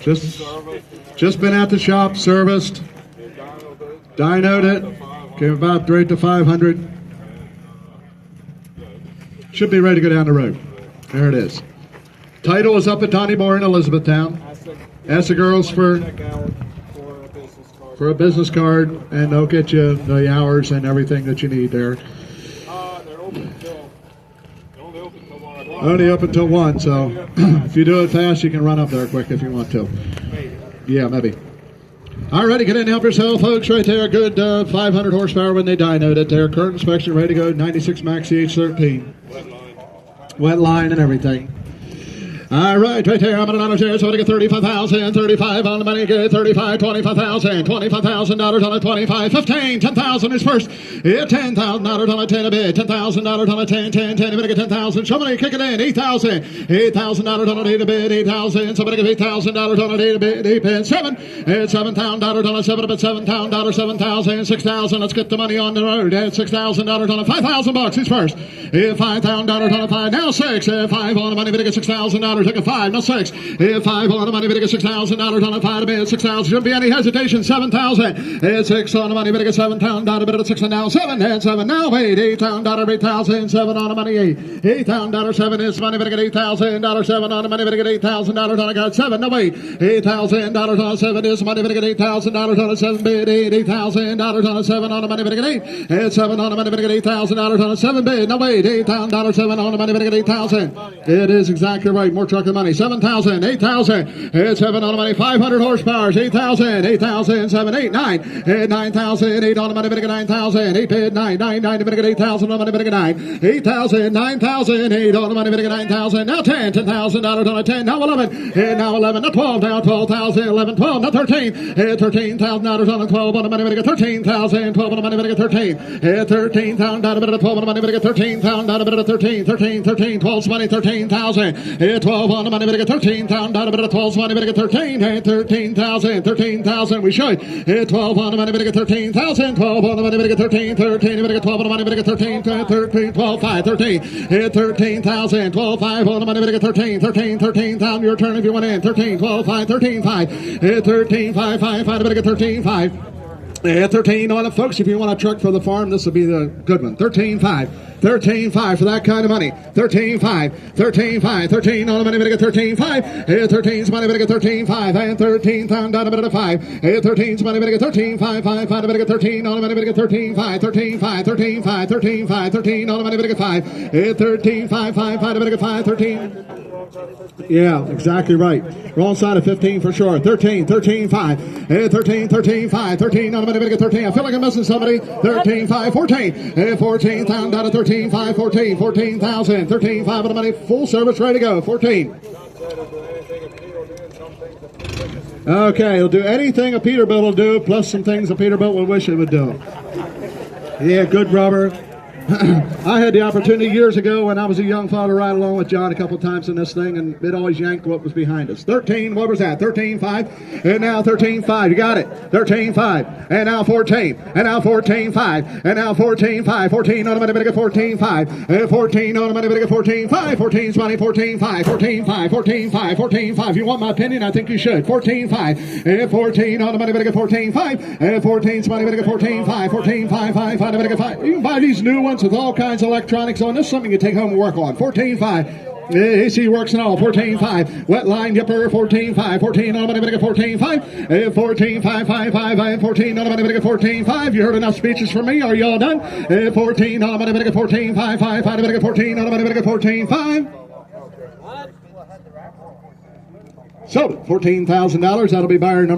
Just been at the shop, serviced, dynoed it, came about right to 500. Should be ready to go down the road. There it is. Title is up at Donnie Moore in Elizabethtown. Ask the girls for a business card, and they'll get you the hours and everything that you need there. Only open till 1, so if you do it fast, you can run up there quick if you want to. Yeah, maybe. All righty, get in and help yourself, folks, right there. Good 500 horsepower when they dynoed it there. Current inspection, ready to go. 96 Mack CH13. Wet line and everything. All right there. I'm going to share. So I get 35,000, 35 on the money. Get 35, 25,000, $25,000 on a 25, 15, 10,000 is first. Yeah, $10,000 on a 10 a bid. $10,000 on a 10, 10, 10. Somebody get 10,000. Somebody kick it in. 8,000. $8,000 on a 8 a bid. 8,000. Somebody get $8,000 on a 8 a bid. 8 bid. 7. It's $7,000 on a 7 a bid. $7,000. 7,000. 6,000. Let's get the money on the road. That's $6,000 on a $5,000. He's first. $5,000 on a 5. Now 6. 5 on the money. But get $6,000. Take a 5, no 6. 5 on the money, but get $6,000 on a 5 to bid. 6,000. Shouldn't be any hesitation. 7,000. 6 on the money, but get $7,000. But at 6 and now 7 and 7. Now 8. $8,000. 8,000. 7 on the money. 8. $8,000. 7 is money, but get $8,000. 7 on the money, but get $8,000 on a got 7. No 8. $8,000 on a 7 is money, but get $8,000 on a 7 bid. $8,000 on a 7 on the money, but get 8. And 7 on the money, but get $8,000 on a 7 bid. No 8. $8,000. 7 on the money, but get 8,000. It is exactly right. More truck than money. 7,000, 8,000, 7 on the money, 500 horsepower, 8,000, 8,000, 7, 8, 9, 9,000, 8 on the money, but 9,000, 8 bid, 9, 9, 9, but 8,000 on the money, but 9, 8,000, 9,000, 8 on the money, but 9,000, now 10, $10,000 on a 10, now 11, and now 11, now 12, now 12,000, 11, 12, now 13, $13,000 on the 12 on the money, but 13,000, 12 on the money, but 13, $13,000, but 12 on the money, but 13,000, but 13, 13, 13, 12's money, 13,000, 12 on the money, but 13,000, but 12's money, but 13, 13,000, 13,000, we should, 12 on the money, but 13,000, 12 on the money, but 13, 13, but 12 on the money, but 13, 13, 12, 5, 13, 13,000, 12, 5 on the money, but 13, 13, 13,000, your turn if you want in, 13, 12, 5, 13, 5, 13, 5, 5, 5, but 13, 5. 13 on it, folks. If you want a truck for the farm, this will be the good one. 13.5. 13.5 for that kind of money. 13.5. 13.5. 13 on the money, but get 13.5. 13's money, but get 13.5. And 13 down to a 5. 13's money, but get 13.5. 5, but get 13 on the money, but get 13.5. 13.5. 13.5. 13.5. 13 on the money, but get 5. 13.5. 5, but get 5. 13. Yeah, exactly right. Wrong side of 15 for sure. 13, 13, 5. 13, 13, 5. 13 on the money, but get 13. I feel like I'm missing somebody. 13, 5, 14. 14 down to 13, 5, 14. 14,000. 13, 5 on the money. Full service, ready to go. 14. Okay, he'll do anything a Peterbilt will do, plus some things a Peterbilt would wish it would do. Yeah, good rubber. I had the opportunity years ago when I was a young father to ride along with John a couple of times in this thing, and it always yanked what was behind us. 13, what was that? 13.5, and now 13.5. You got it. 13.5, and now 14, and now 14.5, and now 14.5. 14 on the money, but get 14.5, and 14 on the money, but get 14.5. 14's money, 14.5, 14.5, 14.5, 14.5. You want my opinion? I think you should. 14.5, and 14 on the money, but get 14.5, and 14's money, but get 14.5, 14.5, 5, 5, but get 5. You can buy these new ones with all kinds of electronics on. This is something you take home and work on. 14.5. AC works and all. 14.5. Wet line dipper. 14.5. 14 on the money, but get 14.5. 14.5, 5, 5, 5. 14 on the money, but get 14.5. You heard enough speeches from me. Are y'all done? 14 on the money, but get 14.5, 5, 5, but get 14 on the money, but get 14.5. So $14,000. That'll be buyer number.